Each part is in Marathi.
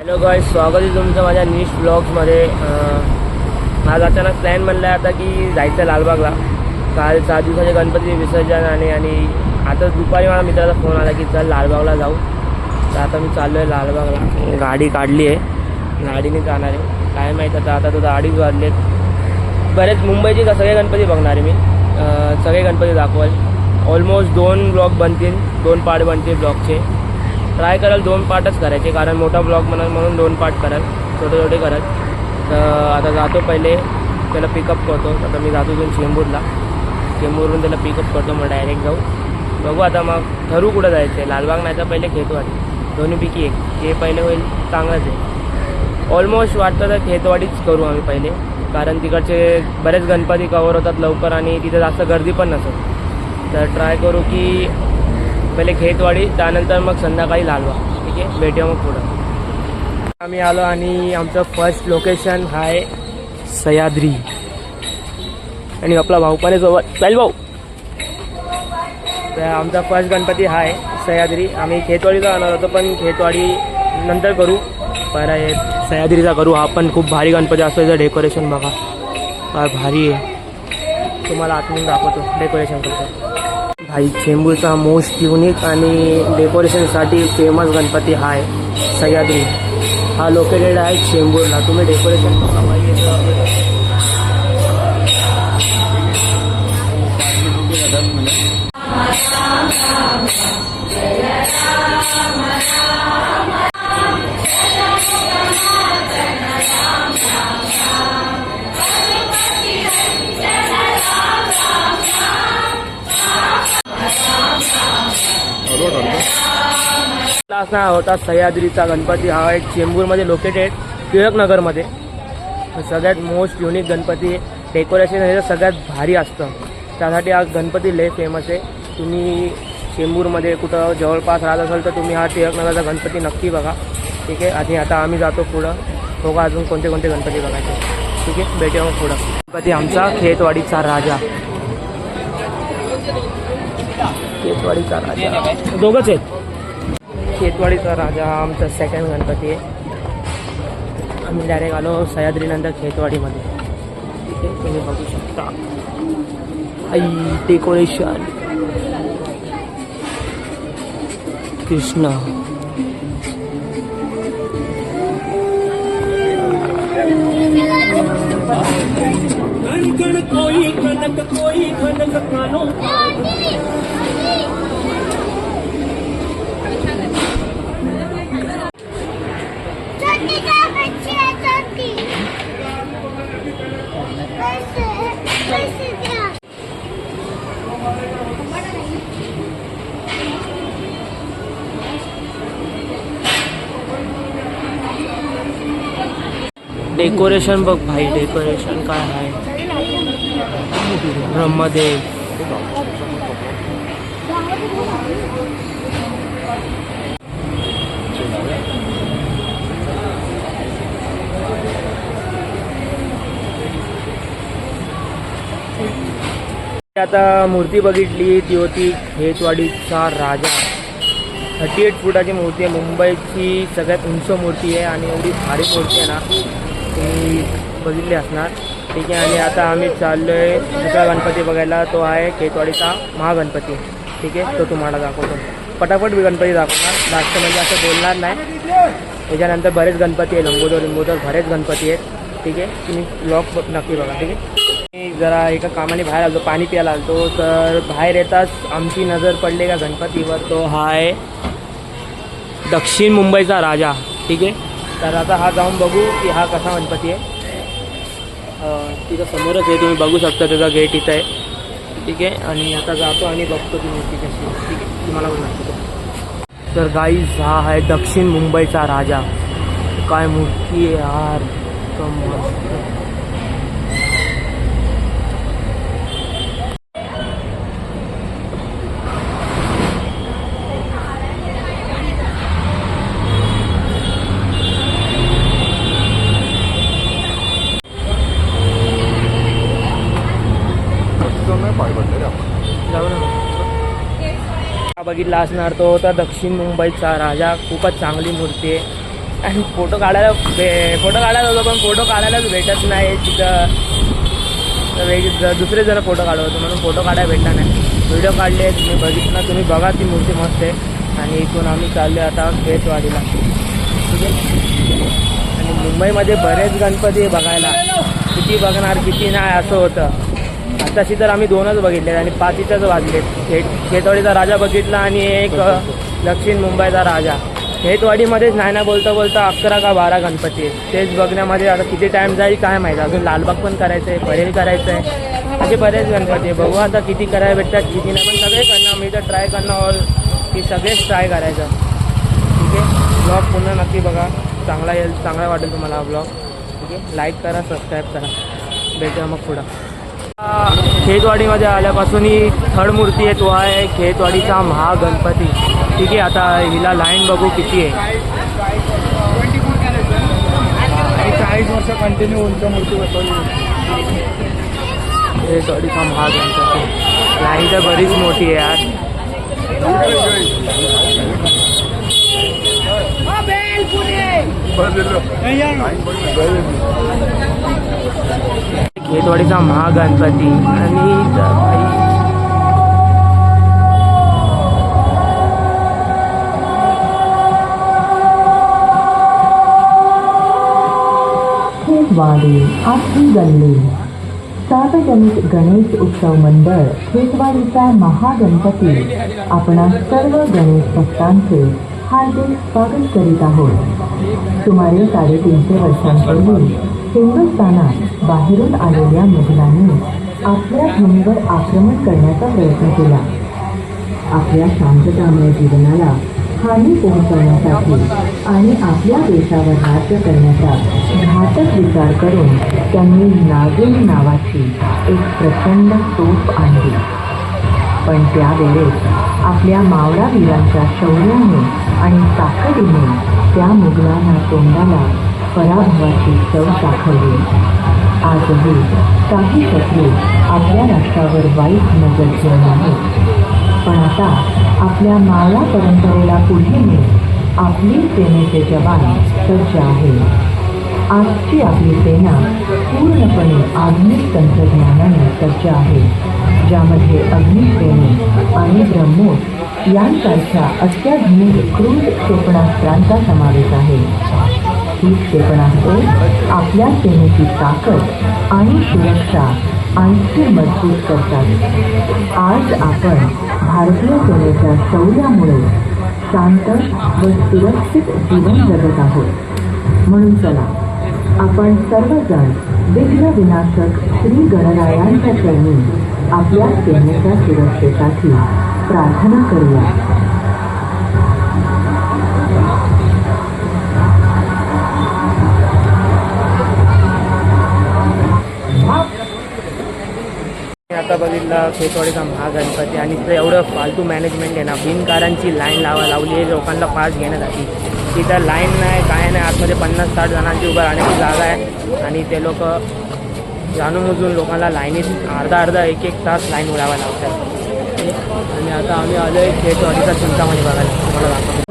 हॅलो गाईज, स्वागत आहे तुमचं माझ्या नीश ब्लॉग्समध्ये. आज अचानक प्लॅन बनला आहे आता की जायचं लालबागला. काल 7 दिवसाचे गणपती विसर्जन आणि आता दुपारी मला मित्राचा फोन आला की चल लालबागला जाऊ. तर आता मी चाललो आहे लालबागला. गाडी काढली आहे, गाडीने जाणार आहे. काय माहीत आता तो 2:30 वाजले. बरेच मुंबईचे सगळे गणपती बघणार आहे मी. सगळे गणपती दाखवाल. ऑलमोस्ट 2 ब्लॉग बनतील, 2 पार्ट बनतील ब्लॉगचे. ट्राय कराल 2 पार्टच करायचे, कारण मोठा ब्लॉग म्हणून 2 पार्ट कराल, छोटे करत. तर आता जातो, पहिले त्याला पिकअप करतो. आता मी जातो इथून चेंबूरवरून त्याला पिकअप करतो, मग डायरेक्ट जाऊ. बघू आता मग ठरवू कुठं जायचं आहे. लालबाग नाही तर पहिले खेतवाडी, दोन्हीपैकी एक जे पहिले होईल चांगलंच आहे. ऑलमोस्ट वाटतं तर खेतवाडीच करू आम्ही पहिले, कारण तिकडचे बरेच गणपती कवर होतात लवकर आणि तिथे जास्त गर्दी पण नसत. तर ट्राय करू की पहिले खेतवाडी, त्यानंतर मग संध्याकाळी लालबाग. ठीक आहे, भेटूया मग पुढं. आम्ही आलो आणि आमचं फर्स्ट लोकेशन आहे सह्याद्री. आणि आपला भाऊ पण आहे सोबत, चल भाऊ. तर आमचा फर्स्ट गणपती हा आहे सह्याद्री. आम्ही खेतवाडीला जाणार होतो, पण खेतवाडी नंतर करू. पहिला सह्याद्रीचा करू. हा पण खूप भारी गणपती असतो. याचं डेकोरेशन बघा, फार भारी आहे. तुम्हाला आतून दाखवतो डेकोरेशन करतो. भाई चेंबूरचा मोस्ट युनिक आणि डेकोरेशनसाठी फेमस गणपती हा आहे सह्याद्री. हा लोकेटेड आहे चेंबूरला. तुम्ही डेकोरेशन बघा भाई. असा होता सह्याद्रीचा गणपती. हा एक चेंबूरमध्ये लोकेटेड, टिळकनगरमध्ये. सगळ्यात मोस्ट युनिक गणपती. डेकोरेशन हे सगळ्यात भारी असतं, त्यासाठी हा गणपती लय फेमस आहे. तुम्ही चेंबूरमध्ये कुठं जवळपास राहत असाल तर तुम्ही हा टिळकनगरचा गणपती नक्की बघा. ठीक आहे, आणि आता आम्ही जातो पुढं. बघा अजून कोणते गणपती बघायचे. ठीक आहे, भेटूया मग पुढं. गणपती आमचा खेतवाडीचा राजा. खेतवाडीचा राजा दोघंच आहेत. खेतवाडीचा राजा हा आमचा सेकंड गणपती आहे. आम्ही डायरेक्ट आलो सह्याद्रीनंतर खेतवाडीमध्ये. ठीक आहे, तुम्ही बघू शकता. डेकोरेशन कृष्णा. डेकोरेशन बघ भाई, डेकोरेशन काय आहे. ब्रह्मदेव. आता मूर्ती बघितली, ती होती खेतवाडीचा राजा. 38 फुटाची मूर्ती आहे. मुंबईची सगळ्यात उंच मूर्ती आहे आणि एवढी भारी मूर्ती आहे ना, तुम्ही बघितली असणार. ठीक आहे, आणि आता आम्ही चाललो आहे दुसरा गणपती बघायला. तो आहे खेतवाडीचा महागणपती. ठीक आहे, तो तुम्हाला दाखवतो. पटापट गणपती दाखवणार, जास्त म्हणजे असं बोलणार नाही. त्याच्यानंतर बरेच गणपती आहे, लंबोदर बरेच गणपती आहेत. ठीक आहे, तुम्ही ब्लॉग नक्की बघा. ठीक आहे, मी जरा एका कामाने बाहेर आलो, पाणी प्यायला आलो. तर बाहेर येताच आमची नजर पडली का गणपतीवर. तो हा आहे दक्षिण मुंबईचा राजा. ठीक आहे, तर आता हा जाऊन बघू की हा कसा गणपती आहे. तिथं समोरच आहे, तुम्ही बघू शकता, त्याचा गेट इथं आहे. ठीक आहे, आणि आता जातो आणि बघतो ती मूर्ती कशी. ठीक आहे, तुम्हाला पण दाखवतो. तर गाईज हा आहे दक्षिण मुंबईचा राजा. काय मूर्ती आहे यार, एकदम मस्त. बघितला असणार तो होता दक्षिण मुंबईचा राजा. खूपच चांगली मूर्ती आहे. आणि फोटो काढायला होतो पण फोटो काढायलाच भेटत नाही तिथं. दुसरे जण फोटो काढत होतो म्हणून फोटो काढायला भेटला नाही. व्हिडिओ काढले तुम्ही बघितलं, तुम्ही बघा ती मूर्ती मस्त आहे. आणि इथून आम्ही चाललो आता खेतवाडीला. ठीक आहे. आणि मुंबईमध्ये बरेच गणपती बघायला, किती बघणार किती नाही असं होतं. आताशी तर आम्ही 2च बघितले आणि 5च वाजले. खेतवाडीचा राजा बघितला आणि एक दक्षिण मुंबईचा राजा. खेतवाडीमध्येच नाही बोलता 11 का 12 गणपती आहेत. तेच बघण्यामध्ये आता किती टाईम जाईल काय माहिती. अजून लालबाग पण करायचं आहे, परेल करायचं आहे, असे बरेच गणपती आहे. बघू आता किती करायला भेटतात किती नाही, पण सगळे करणार. मी तर ट्राय करणार ऑल की सगळेच ट्राय करायचं. ठीक आहे. ब्लॉग पुन्हा नक्की बघा, चांगला वाटेल तुम्हाला हा ब्लॉग. ठीक आहे. लाईक करा, सबस्क्राईब करा. भेटूया मग पुढं. खेतवाडीमध्ये आल्यापासून ही थर्ड मूर्ती आहे, तो आहे खेतवाडीचा महागणपती. ठीक आहे. आता हिला लाईन बघू किती आहे. 40 वर्ष कंटिन्यू उंच मूर्ती बसवली. खेतवाडीचा महागणपती लाईन तर बरीच मोठी आहे यार. खेतवाडीचा महागणपती आणि खेतवाडी आठवी गल्ली. सार्वजनिक गणेश उत्सव मंडळ खेतवाडीचा महागणपती आपणा सर्व गणेश भक्तांचे हार्दिक स्वागत करीत आहोत. सुमारे 350 वर्षांपूर्वी हिंदुस्थानात बाहेरून आलेल्या मुघलांनी आपल्या भूमीवर आक्रमण करण्याचा प्रयत्न केला. आपल्या शांततामय जीवनाला हानी पोहोचवण्यासाठी आणि आपल्या देशावर राज्य करण्याचा घातक विचार करून त्यांनी नागिन नावाची एक प्रचंड तोफ आणली. पण त्यावेळेस आपल्या मावळा वीरांच्या शौर्याने आणि ताकदीने त्या मुघलांना तोंडाला पराभवाची चव दाखवली. आजही काही शत्रू आपल्या राष्ट्रावर वाईट नजर ठेवून आहेत. पण आता आपल्या मावळा परंपरेला पुढे नेऊन आपली सेनेचे जवान सज्ज आहे. आजची आपली सेना पूर्णपणे आधुनिक तंत्रज्ञानाने सज्ज आहे, ज्यामध्ये अग्निश्रेणी आणि ब्रह्मोस यांसारख्या अत्याधुनिक क्रूज क्षेपणास्त्रांचा समावेश आहे. ही क्षेपणास्त्रे आपल्या सेनेची ताकद आणि सुरक्षा आणखी मजबूत करतात. आज आपण भारतीय सेनेच्या शौर्यामुळे शांत व सुरक्षित जीवन जगत आहोत. म्हणून चला आपण सर्वजण विघ्न विनाशक श्री गणरायांच्या चरणी आपल्या सेनेच्या सुरक्षेसाठी प्रार्थना करूया. आता बघितलं खेतवाडीचा महागणपती आणि इथं एवढं फालतू मॅनेजमेंट आहे ना. बिनकारांची लाईन लावली आहे लोकांना पास घेण्यासाठी. तिथं लाईन नाही काय नाही, आतमध्ये 50-60 जणांची उभं राहण्याची जागा आहे आणि ते लोक जाणून लोकांना लाईनीत अर्धा 1-1 तास लाईन उडावा लागतात. आणि आता आम्ही आलो आहे खेतवाडीचा चिंतामणी बघायला. तुम्हाला दाखवतो.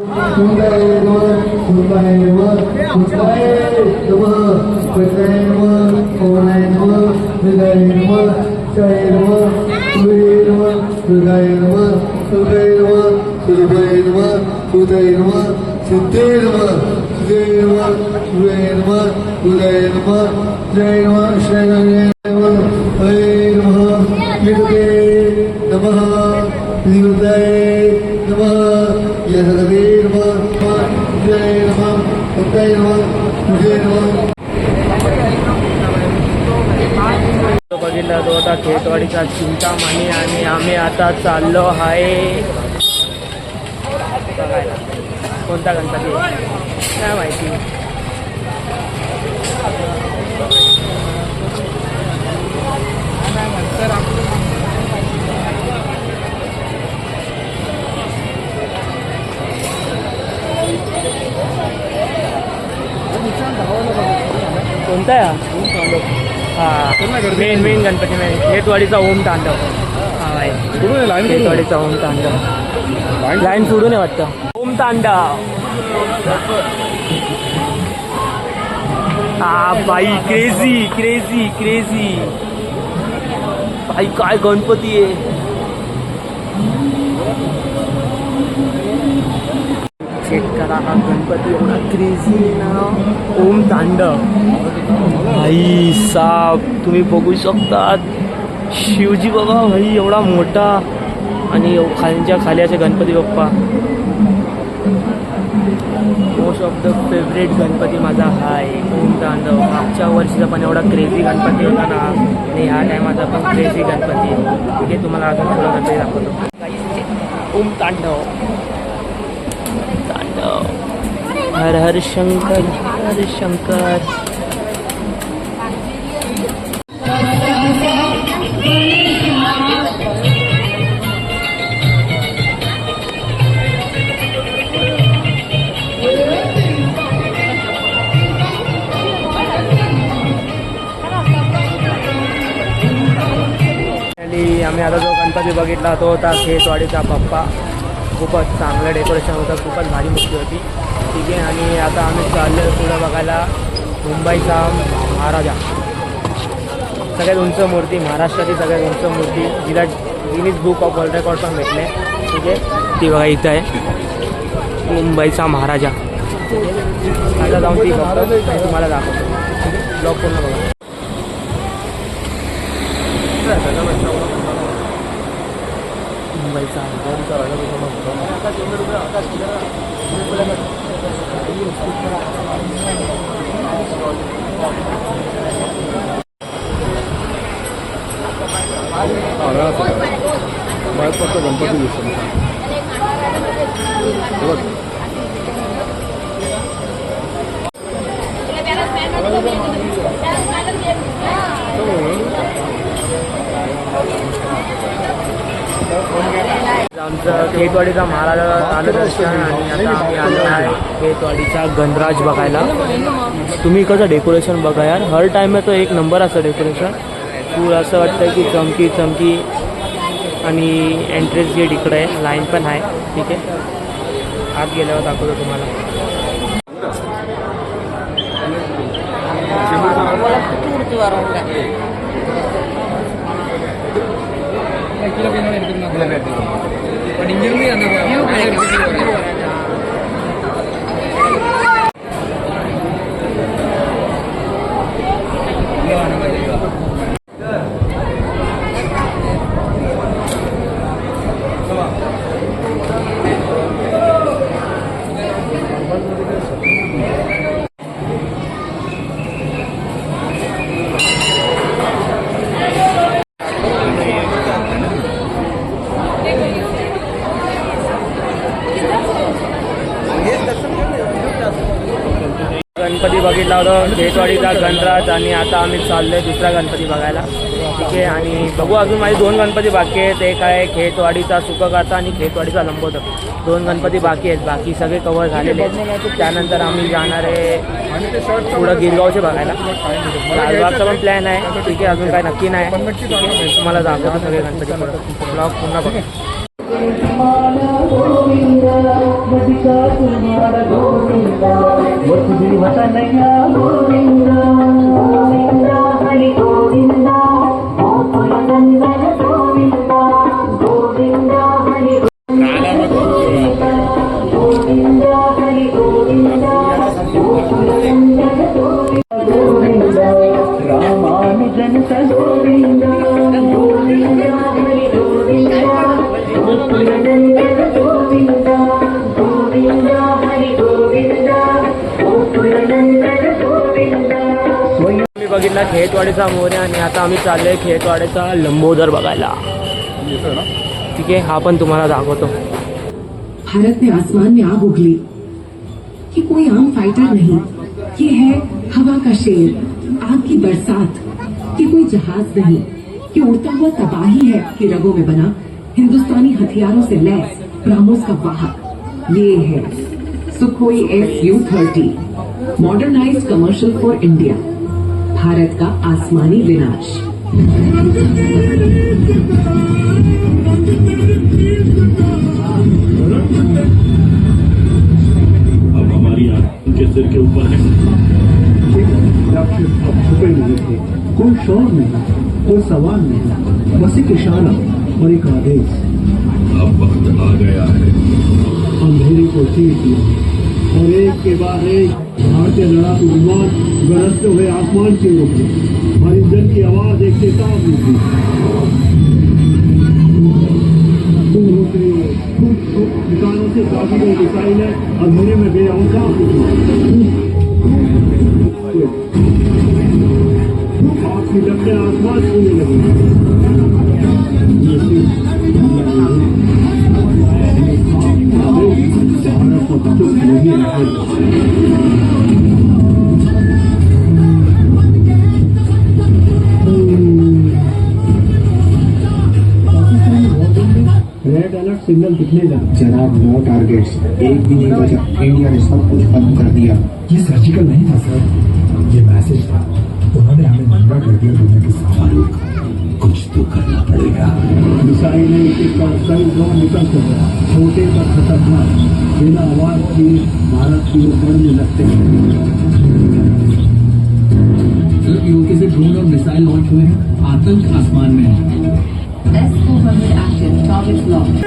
बघितलं तो होता खेतवाडीचा चिंतामणी आणि आम्ही आता चाललो आहे बघायला. कोणता गणपती काय माहिती. कोणता आहे हा मेन गणपती खेतवाडीचा ओम तांडव. खेतवाडीचा ओम तांडव लाईन सोडून आहे वाटतं. ओम तांडव भाई क्रेझी क्रेझी क्रेझी भाई, काय गणपती आहे. चेक करा हा गणपती, एवढा क्रेझी आहे ना. ओम तांडव भाई साब, तुम्ही बघू शकतात. शिवजी बघा भाई, एवढा मोठा. आणि खालच्या खाली असे Ganpati Bappa. Most of the favourite Ganpati माझा हा आहे, ओम तांडव. मागच्या वर्षीचा पण एवढा क्रेझी गणपती होता ना, आणि ह्या टायमाचा पण क्रेझी गणपती आहे. ठीक आहे, तुम्हाला अजून थोडं गणपती दाखवतो. ओम तांडव तांडव. हर हर शंकर हर शंकर. आम्ही आता जो गणपती बघितला तो होता खेतवाडीचा बाप्पा. खूपच चांगलं डेकोरेशन होतं, खूपच भारी मूर्ती होती. ठीक आहे, आणि आता आम्ही चाललो पुढं बघायला मुंबईचा महाराजा. सगळ्यात उंच मूर्ती, महाराष्ट्राची सगळ्यात उंच मूर्ती, जिला Guinness book of world record पण भेटले. ठीक आहे, ती बघा इथं आहे, मुंबईचा महाराजा. आता जाऊन ती बघतो, तुम्हाला दाखवतो. ब्लॉग पूर्ण बघा. मुंबईचा गणपती दिसतो. आमचं खेतवाडीचा महाराजा आलं दर्शन. आणि आता आम्ही आलो आहे खेतवाडीचा गणराज बघायला. तुम्ही इकडचं डेकोरेशन बघा यार, हर टाईम तो एक नंबर असं डेकोरेशन. फुल असं वाटतं की चमकी चमकी. आणि एंट्रन्स गेट इकडे आहे, लाईन पण आहे. ठीक आहे, आत गेल्यावर दाखवतो तुम्हाला. गणपती बघितला होता खेतवाडीचा गणराज. आणि आता आम्ही चाललो आहे दुसरा गणपती बघायला. ठीक आहे, आणि बघू अजून माझे 2 गणपती बाकी आहेत. एक आहे खेतवाडीचा सुखकर्ता आणि खेतवाडीचा लंबोदर. 2 गणपती बाकी आहेत, बाकी सगळे कव्हर झालेले आहेत. त्यानंतर आम्ही जाणार आहे पुढं गिरगावचे बघायला. लालबागचा पण प्लॅन आहे. ठीक आहे, अजून काय नक्की नाही. तुम्हाला दाखवतो सगळे गणपती. ब्लॉग पुन्हा बघा. बघितला खेतवाडीचा मोर्या. आणि आता आम्ही चाललो आहे खेतवाडीचा लंबोदर बघायला. ठीक आहे, हा पण तुम्हाला दाखवतो. भारत में आसमान में आग उगली. ये कोई आम फाइटर नहीं, ये है हवा का शेर, आग की बरसात. ये कोई जहाज नहीं, ये उड़ता हुआ तबाही है कि रगों में बना हिंदुस्तानी हथियारों से लैस ब्रह्मोस का वाहक. ये है Sukhoi Su-30, modernised commercial for India. Bharat का आसमानी विनाश. उनके सिर के ऊपर है। राक्षस अब छुपे हुए थे। कोई शोर नहीं, कोई सवाल नहीं, बस एक इशारा और एक आदेश। अब वक्त आ गया है। अंधेरे को चीर दिया और एक के बाद एक भारतीय लड़ाकू विमान गरजते हुए आसमान की ओर उठे और इंजन की आवाज एक चेतावनी थी। ठिकानों से काफी गई मिसाइल है, अंधेरे में बेअौकाफ आग की लपटें आसमान छूने लगी। भारत को चुप नहीं रेड अलर्ट सिग्नल दिखने लगा। जनाब, नो टारगेट्स, एक भी नहीं बचा। इंडिया ने सब कुछ बंद कर दिया। ये सर्जिकल नहीं था सर, ये मैसेज था। उन्होंने हमें नंगा कर दिया दुनिया के सामने। कुछ तो करना पड़ेगा। मिसाइलें एक कई ड्रोन निकल कर छोटे पर खतरनाक बिना आवाज की भारत की ओर बढ़ने लगते हैं। यूके से ड्रोन और मिसाइल लॉन्च हुए हैं, आतंक आसमान में है। S-400 active, target locked.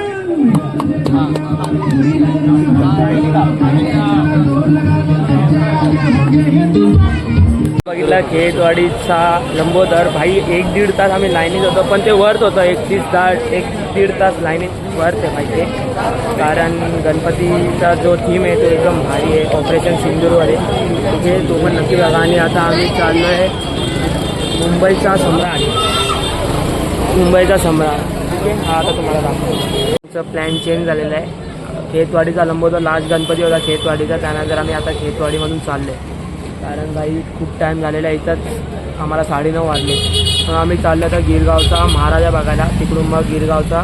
बघितला खेतवाडीचा लंबोदर भाई 1-1.5 तास आम्ही लाईनीत होतो, पण ते वर्थ होतं. 1-1.5 तास लाईनीत वर्थ आहे भाई ते, कारण गणपतीचा जो थीम आहे तो एकदम भारी आहे. ऑपरेशन सिंदूरवाले ठीक आहे, तो पण नक्की बघा. आणि आता आम्ही चाललो आहे मुंबईचा सम्राट, मुंबईचा सम्राट ठीक आहे. हा आता तुम्हाला दाखवतो. प्लॅन चेंज झालेला आहे. खेतवाडीचा लंबोदर लास्ट गणपती होता खेतवाडीचा, त्यानंतर आम्ही आता खेतवाडीमधून चाललो आहे. कारण भाई खूप टाईम झालेला आहे, इथंच आम्हाला 9:30 वाजले. मग आम्ही चाललो आता गिरगावचा महाराजा बघायला. तिकडून मग गिरगावचा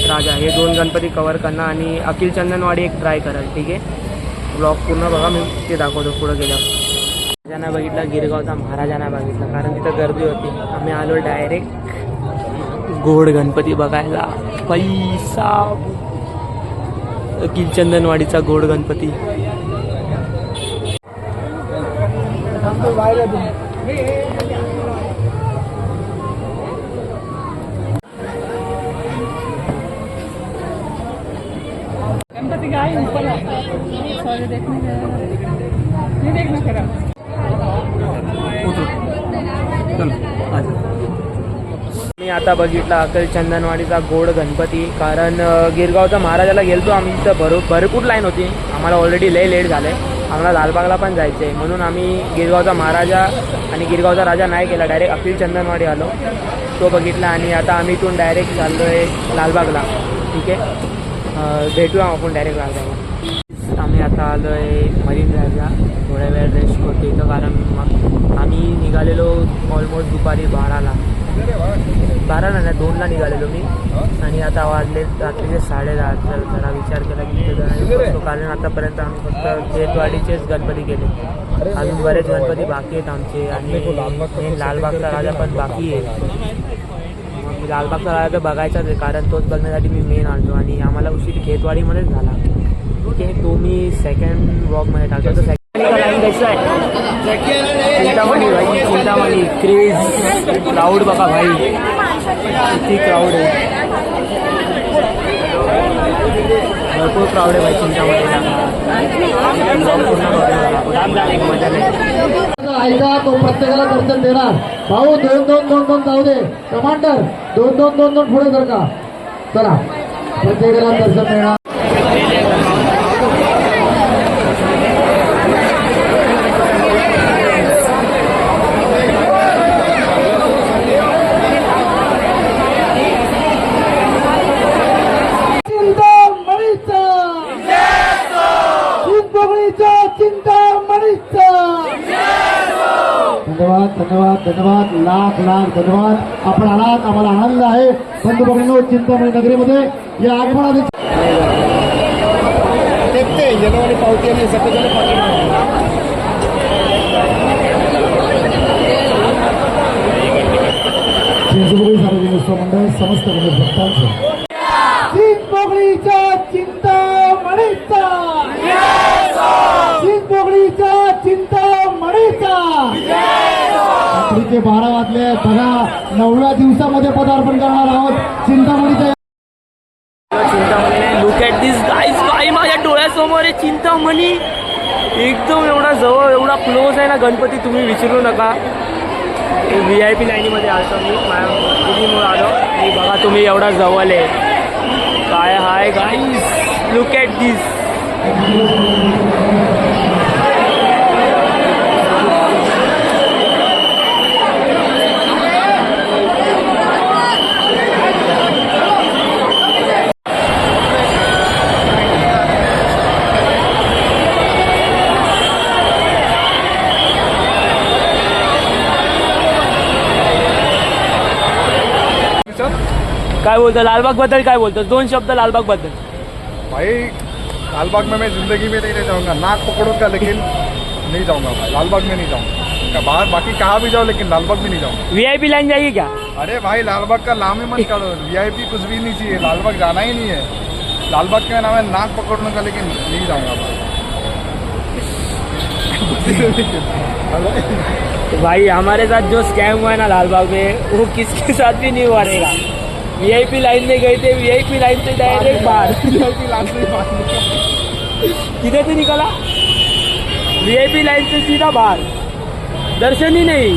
राजा, हे 2 गणपती कवर करणार आणि अखिल चंदनवाडी एक ट्राय कराल ठीक आहे. ब्लॉग पूर्ण बघा, मी ते दाखवतो पुढं गेल्यावर. राजांना बघितला, गिरगावचा महाराजांना बघितला, कारण तिथं गर्दी होती. आम्ही आलो डायरेक्ट गोड गणपती बघायला. पैसा अखिल चंदनवाडीचा गोड गणपती. गणपति का ही ऊपर सारे देखने नहीं देखना करा। मी आता बघितला अखिल चंदनवाडीचा गोड गणपती, कारण गिरगावचा महाराजाला गेलतो आम्ही. तिथं भरपूर लाईन होती. आम्हाला ऑलरेडी लय लेट झालं आहे. आम्हाला लालबागला पण जायचं आहे, म्हणून आम्ही गिरगावचा महाराजा आणि गिरगावचा राजा नाही केला, डायरेक्ट अखिल चंदनवाडी आलो, तो बघितला. आणि आता आम्ही इथून डायरेक्ट चाललो आहे लालबागला ठीक आहे. भेटूया आपण डायरेक्ट लालबागला. आम्ही आता आलो आहे मरीन ड्राईव्हला. थोड्या वेळ रेस्ट करतो इथं, कारण आम्ही निघालेलो ऑलमोस्ट दुपारी 12ला नाही 2ला निघालेलो मी, आणि आता वाजले रात्रीचे 10:30. तर जरा विचार केला की तिथे जाणार, कारण आतापर्यंत आम्ही फक्त खेतवाडीचेच गणपती केले. अजून बरेच गणपती बाकी आहेत आमचे, आणि मेन लालबागचा राजा पण बाकी आहे. मग लालबागचा राजा तर बघायचाच आहे, कारण तोच बघण्यासाठी मी मेन आलो. आणि आम्हाला उशीर खेतवाडीमध्येच झाला ठीक आहे. तो मी सेकंड वॉकमध्ये टाकतो. तर सेकंड लाईन कसं आहे चिंतामणी भाई, चिंतामणी क्रेज क्राऊड बघा भाई, किती क्राऊड आहे. भरपूर क्राऊड आहे भाई चिंतामणीला. मजा नाही. ऐका, तो प्रत्येकाला दर्शन देणार. भाऊ 2-2 जाऊ दे. कमांडर 2-2 पुढे जर का, चला प्रत्येकाला दर्शन देणार. धन्यवाद धन्यवाद, लाख धन्यवाद. आपण आलात, आम्हाला आनंद आहे. बंधू भगिनींनो, चिंतामणी नगरीमध्ये या आगमनाने पावती आणि चिंचपोकळी सार्वजनिक उत्सव मंडळ समस्त गणेश भक्तांचं चिंचपोकळीच्या चिंतामणीचा दुपारचे 12 वाजले. बघा 9व्या दिवसामध्ये पदार्पण करणार आहोत चिंतामणीच्या. Chintamani look at this guys. बाई माझ्या डोळ्यासमोर आहे चिंतामणी. एकदम एवढा जवळ एवढा क्लोज आहे ना गणपती, तुम्ही विचारू नका. VIP लाईनीमध्ये आलो मी, मुळे आलो मी. बघा तुम्ही एवढा जवळ आहे. काय हाय गाईज, लुक ॲट दिस. काय बोलतो लालबाग बद्दल, काय बोलतो 2 शब्द लालबाग बद्दल. भाई लालबाग में मैं जिंदगी में नहीं जाऊंगा, नाक पकड़ूंगा लेकिन नहीं जाऊंगा भाई, लालबाग में नहीं जाऊंगा. बाहर बाकी कहाँ भी जाओ लेकिन लालबाग में नहीं जाऊंगा. VIP लाइन जाइए क्या? अरे भाई लालबाग का नाम ही मत करो, VIP कुछ भी नहीं चाहिए, लालबाग जाना ही नहीं है. लालबाग का नाम है नाक पकड़ने का, लेकिन नहीं जाऊंगा तो भाई हमारे साथ जो स्कैम हुआ है ना लालबाग में, वो किसके साथ भी नहीं हुआ रहेगा. VIP लाइन में गए थे, VIP लाइन से डायरेक्ट बाहर. किधर से निकला? VIP लाइन से सीधा बाहर. दर्शन ही नहीं.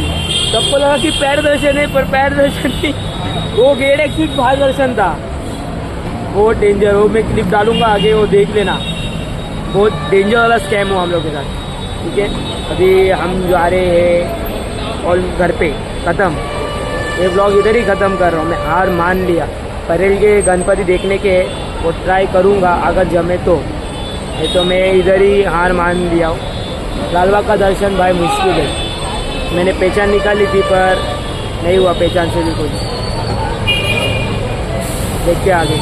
सबको लगा कि पैर दर्शन है, पर पैर दर्शन नहीं, वो गेट एक्सिट बाहर दर्शन था. बहुत डेंजर. वो मैं क्लिप डालूंगा आगे, वो देख लेना. बहुत डेंजर वाला स्कैम हुआ हम लोग के साथ. ठीक है, अभी हम जा रहे हैं और घर पे ख़त्म. ये ब्लॉग इधर ही ख़त्म कर रहा हूँ. मैं हार मान लिया. परेल के गणपति देखने के वो ट्राई करूँगा अगर जमे तो, नहीं तो मैं इधर ही हार मान लिया हूँ. लालबाग का दर्शन भाई मुश्किल है. मैंने पहचान निकाली थी पर नहीं हुआ पहचान से भी कुछ. देखते आगे.